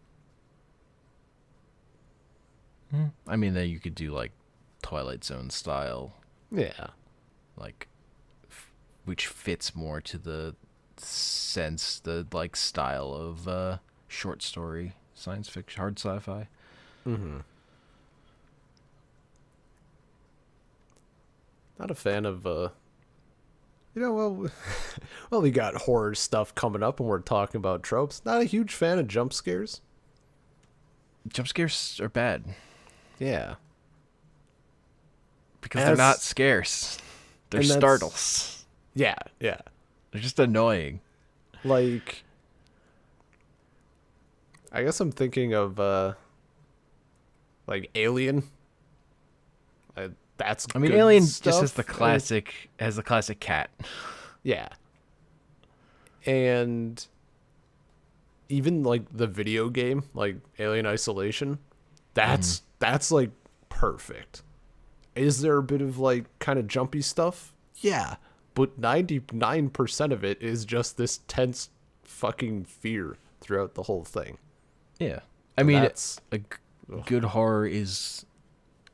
I mean, then you could do like Twilight Zone style, Yeah. like which fits more to the sense, the like style of short story, science fiction, hard sci-fi. Not a fan of, well, well, we got horror stuff coming up and we're talking about tropes. Not a huge fan of jump scares. Jump scares are bad Yeah. because they're not That's- scarce. They're and that's- startles. Yeah, yeah. They're just annoying. Like, I guess I'm thinking of, like Alien. That's I mean, good Alien stuff. just has the classic cat. Yeah. And even like the video game, like Alien Isolation, that's like perfect. Is there a bit of like kind of jumpy stuff? Yeah. But 99% of it is just this tense fucking fear throughout the whole thing. Yeah. I mean, That's good horror is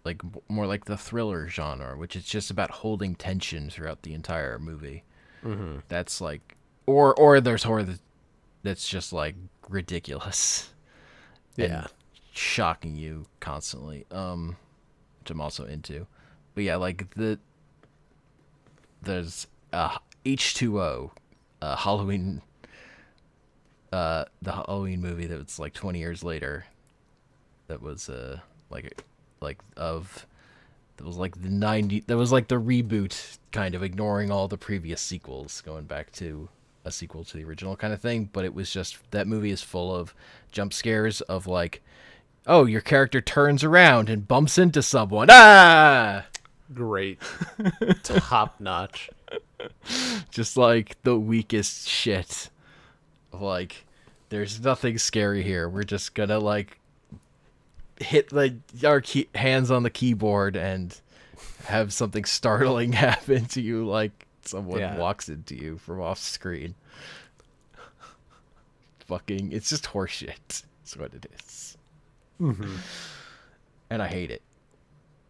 like more like the thriller genre, which is just about holding tension throughout the entire movie. That's like, or there's horror that's just like ridiculous, yeah. and shocking you constantly. Which I'm also into, but yeah, like there's H2O, Halloween, the Halloween movie that's like 20 years later. that was like of that was like the 90 that was like the reboot, kind of ignoring all the previous sequels, going back to a sequel to the original kind of thing. But it was just, that movie is full of jump scares of like, oh, your character turns around and bumps into someone. Ah! Great. Top notch. Just like the weakest shit. Like, there's nothing scary here. We're just gonna like hit like our hands on the keyboard and have something startling happen to you, like someone walks into you from off screen. Fucking, it's just horseshit. That's what it is. Mm-hmm. And I hate it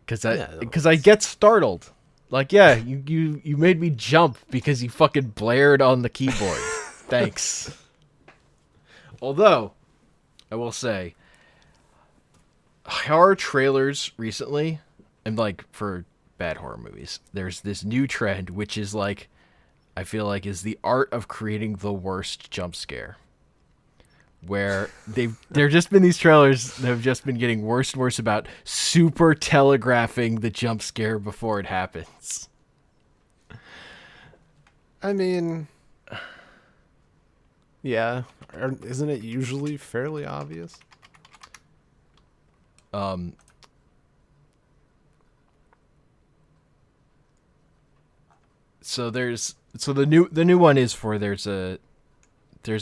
because I get startled. Like, yeah, you made me jump because you fucking blared on the keyboard. Thanks. Although, I will say, horror trailers recently, and like for bad horror movies, there's this new trend which is like, I feel like is the art of creating the worst jump scare. Where there just been these trailers that have just been getting worse and worse about super telegraphing the jump scare before it happens. I mean, yeah, isn't it usually fairly obvious? So the new one is for, there's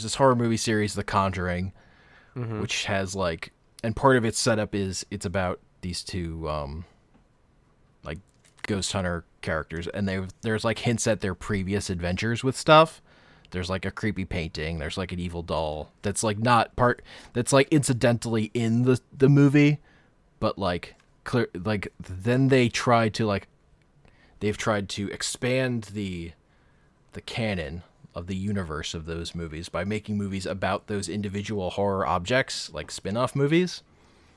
this horror movie series, The Conjuring, which has like, and part of its setup is it's about these two like ghost hunter characters, and there's like hints at their previous adventures with stuff. There's like a creepy painting, there's like an evil doll that's like not part, that's like incidentally in the movie, but like clear, like then they've tried to expand the canon of the universe of those movies by making movies about those individual horror objects, like spin-off movies.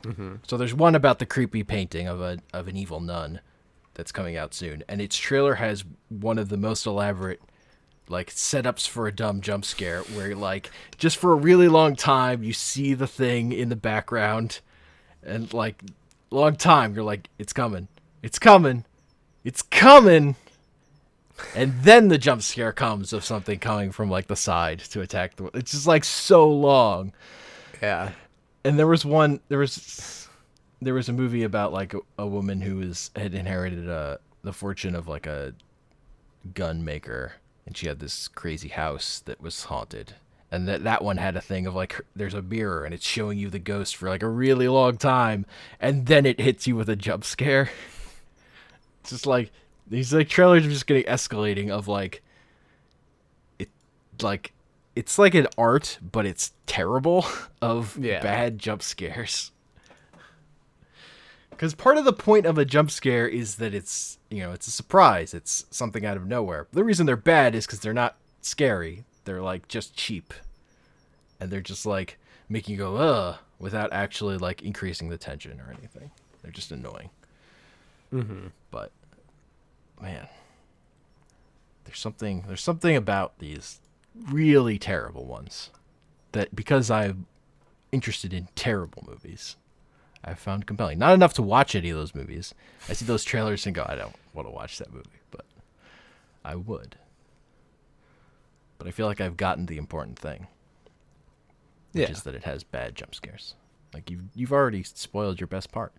Mm-hmm. So there's one about the creepy painting of an evil nun that's coming out soon, and its trailer has one of the most elaborate like setups for a dumb jump scare, where like just for a really long time you see the thing in the background, and like long time you're like, it's coming, it's coming, it's coming. And then the jump scare comes of something coming from like the side to attack the. It's just like so long. Yeah. And there was a movie about like a woman who had inherited the fortune of like a gun maker, and she had this crazy house that was haunted. And that one had a thing of like, there's a mirror and it's showing you the ghost for like a really long time, and then it hits you with a jump scare. It's just like, these like trailers are just getting escalating of like, it's like an art, but it's terrible of bad jump scares. Because part of the point of a jump scare is that it's, it's a surprise. It's something out of nowhere. The reason they're bad is because they're not scary. They're like just cheap. And they're just like making you go, ugh, without actually like increasing the tension or anything. They're just annoying. Mm-hmm. But man, there's something about these really terrible ones that, because I'm interested in terrible movies, I found compelling. Not enough to watch any of those movies. I see those trailers and go, I don't want to watch that movie, but I would. But I feel like I've gotten the important thing, which is that it has bad jump scares. Like you've already spoiled your best part.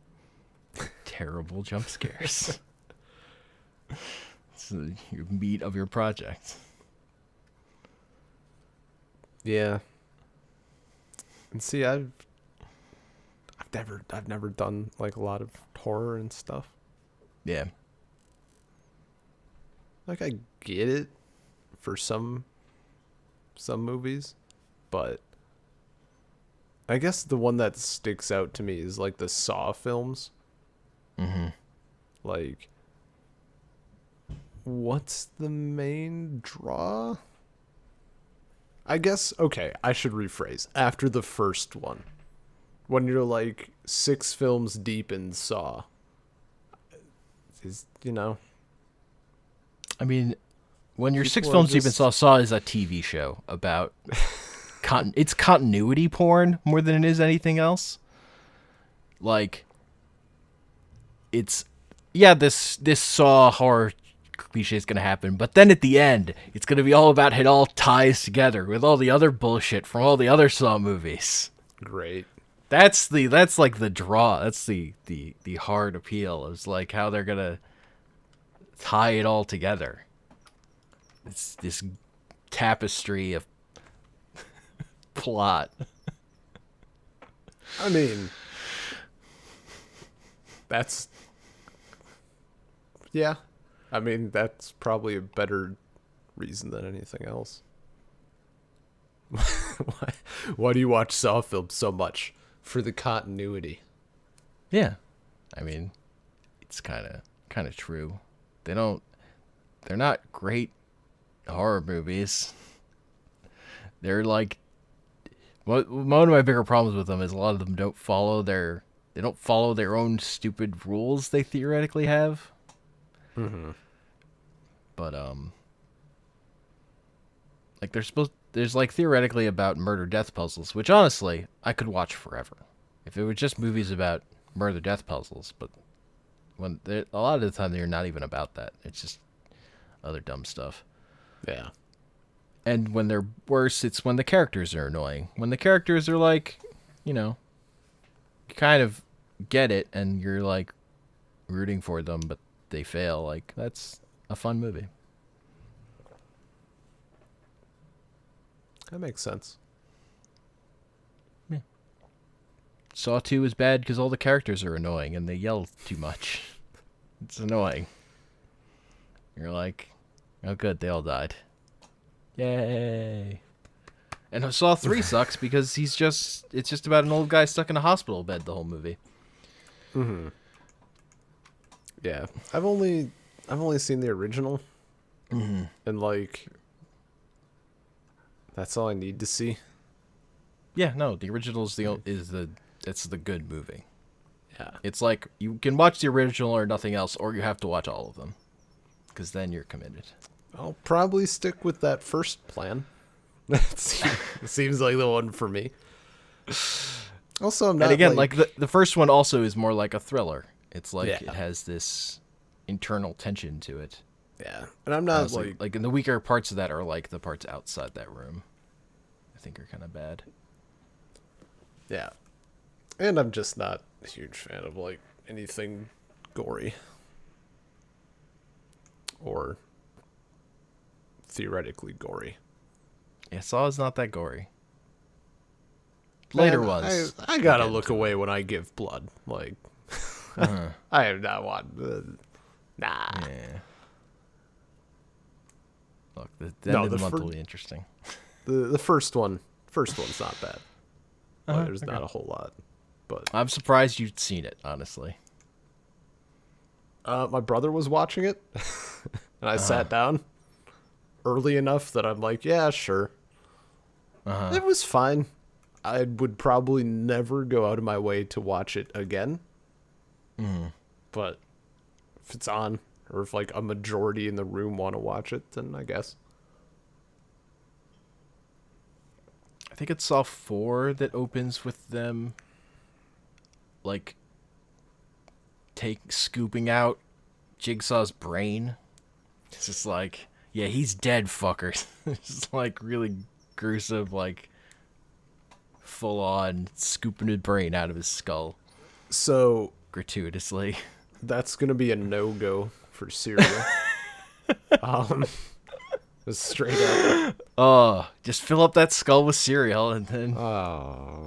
Terrible jump scares. It's the meat of your project. Yeah. And see, I've never done like a lot of horror and stuff. Yeah. Like, I get it for some movies, but I guess the one that sticks out to me is like the Saw films. Mm-hmm. Like, what's the main draw? I guess, okay, I should rephrase. After the first one, when you're like 6 films deep in Saw, is, I mean, when you're 6 People films are deep in just- Saw is a TV show about it's continuity porn more than it is anything else. like it's yeah, this Saw horror cliche is gonna happen, but then at the end, it's gonna be all about how it all ties together with all the other bullshit from all the other Saw movies. Great. That's like the draw. That's the hard appeal. Is like how they're gonna tie it all together. It's this tapestry of plot. I mean, that's yeah. I mean, that's probably a better reason than anything else. Why do you watch Saw films so much? For the continuity. Yeah, I mean, it's kind of true. They're not great horror movies. They're like, one of my bigger problems with them is a lot of them don't follow their own stupid rules they theoretically have. Mm-hmm. But like there's like theoretically about murder death puzzles, which honestly I could watch forever if it were just movies about murder death puzzles. But a lot of the time they're not even about that. It's just other dumb stuff. Yeah. And when they're worse, it's when the characters are annoying. When the characters are like, you kind of get it and you're like rooting for them, but they fail. Like, that's a fun movie. That makes sense. Yeah. Saw 2 is bad because all the characters are annoying and they yell too much. It's annoying. You're like, oh good, they all died. Yay. And Saw 3 sucks because it's just about an old guy stuck in a hospital bed the whole movie. Mm-hmm. Yeah. I've only seen the original. Mm-hmm. And like that's all I need to see. Yeah, no, the original is it's the good movie. Yeah. It's like you can watch the original or nothing else, or you have to watch all of them, because then you're committed. I'll probably stick with that first plan. It seems like the one for me. Also, I'm not. And again, like the first one also is more like a thriller. It's like Yeah. it has this internal tension to it. Yeah, and I'm not Honestly, like in the weaker parts of that are like the parts outside that room. I think are kind of bad. Yeah, and I'm just not a huge fan of like anything gory or theoretically gory. Yeah, Saw is not that gory. Later Man, ones. I gotta look away when I give blood. Like, I am not one. Nah. Yeah. Look, the end of the month will be interesting. The first one's not bad. Like, there's not a whole lot, but I'm surprised you'd seen it, honestly. my brother was watching it, and I sat down early enough that I'm like, yeah, sure. It was fine. I would probably never go out of my way to watch it again. But if it's on, or if like a majority in the room want to watch it, then I guess. I think it's Saw 4 that opens with them, like, scooping out Jigsaw's brain. It's just like, yeah, he's dead, fuckers. It's just like really gruesome, like, full on scooping his brain out of his skull So gratuitously. that's gonna be a no-go for cereal. Just straight up. Oh, just fill up that skull with cereal and then. Oh.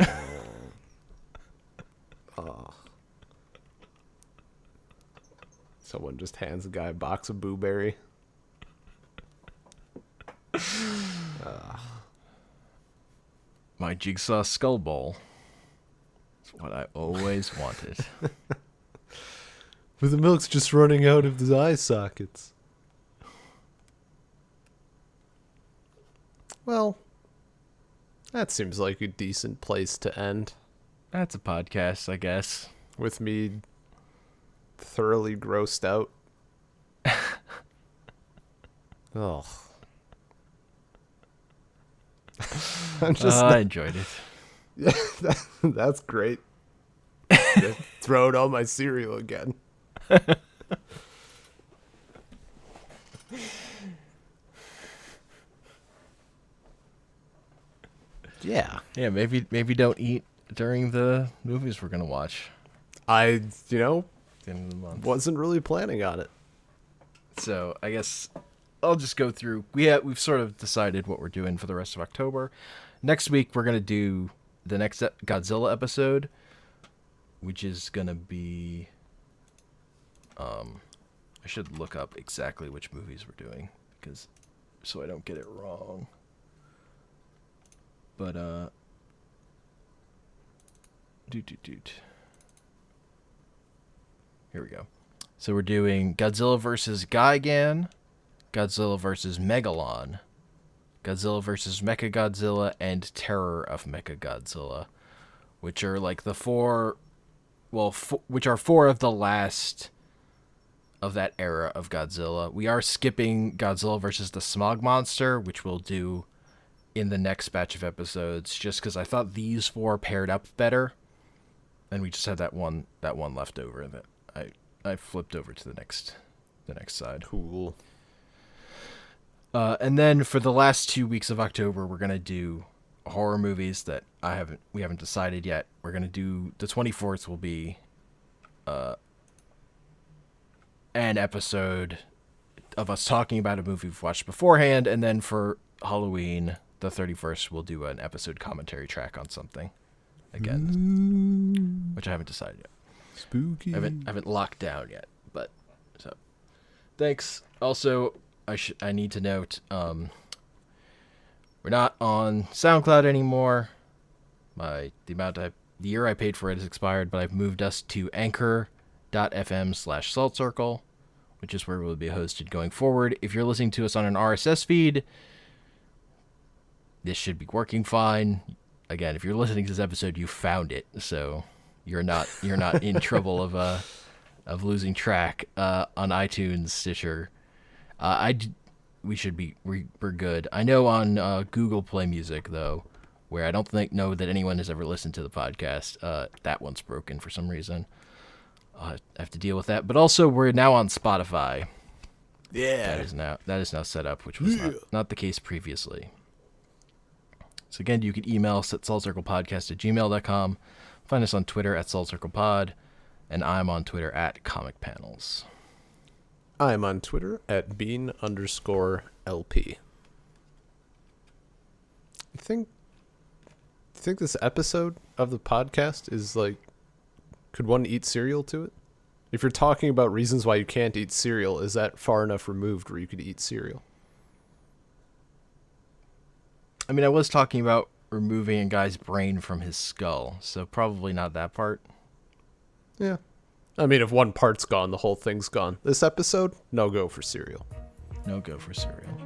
Someone just hands the guy a box of Boo Berry. My Jigsaw skull bowl. It's what I always wanted. But the milk's just running out of the eye sockets. Well, that seems like a decent place to end. That's a podcast, I guess. With me thoroughly grossed out. Oh. I'm just I enjoyed it. Yeah, that's great. Throw it on my cereal again. Yeah. Yeah, maybe don't eat during the movies we're gonna watch I, at the end of the month. wasn't really planning on it. So I guess I'll just go through. We've sort of decided what we're doing for the rest of October. Next week we're gonna do the next Godzilla episode, which is gonna be. I should look up exactly which movies we're doing so I don't get it wrong. But here we go. So we're doing Godzilla vs. Gigan, Godzilla vs. Megalon, Godzilla vs. Mechagodzilla, and Terror of Mechagodzilla, which are like the four of the last of that era of Godzilla. We are skipping Godzilla vs. the Smog Monster, which we'll do in the next batch of episodes, just because I thought these four paired up better, and we just had that one left over that I flipped over to the next side. Cool. And then for the last 2 weeks of October, we're gonna do horror movies that we haven't decided yet. We're gonna do the 24th will be an episode of us talking about a movie we've watched beforehand, and then for Halloween, the 31st, we'll do an episode commentary track on something again, which I haven't decided yet. Spooky. I haven't locked down yet, but so thanks. Also, I need to note we're not on SoundCloud anymore. The year I paid for it has expired, but I've moved us to anchor.fm/saltcircle, which is where we'll be hosted going forward. If you're listening to us on an RSS feed, this should be working fine. Again, if you're listening to this episode, you found it, so you're not in trouble of losing track on iTunes, Stitcher. We're good. I know on Google Play Music though, where I don't know that anyone has ever listened to the podcast. That one's broken for some reason. I have to deal with that. But also, we're now on Spotify. Yeah. That is now set up, which was not the case previously. So again, you can email us at saltcirclepodcast@gmail.com. Find us on Twitter at saltcirclepod, and I'm on Twitter at comicpanels. I'm on Twitter at bean_LP. You think this episode of the podcast is like, could one eat cereal to it? If you're talking about reasons why you can't eat cereal, is that far enough removed where you could eat cereal? I mean, I was talking about removing a guy's brain from his skull, so probably not that part. Yeah. I mean, if one part's gone, the whole thing's gone. This episode, no go for cereal. No go for cereal.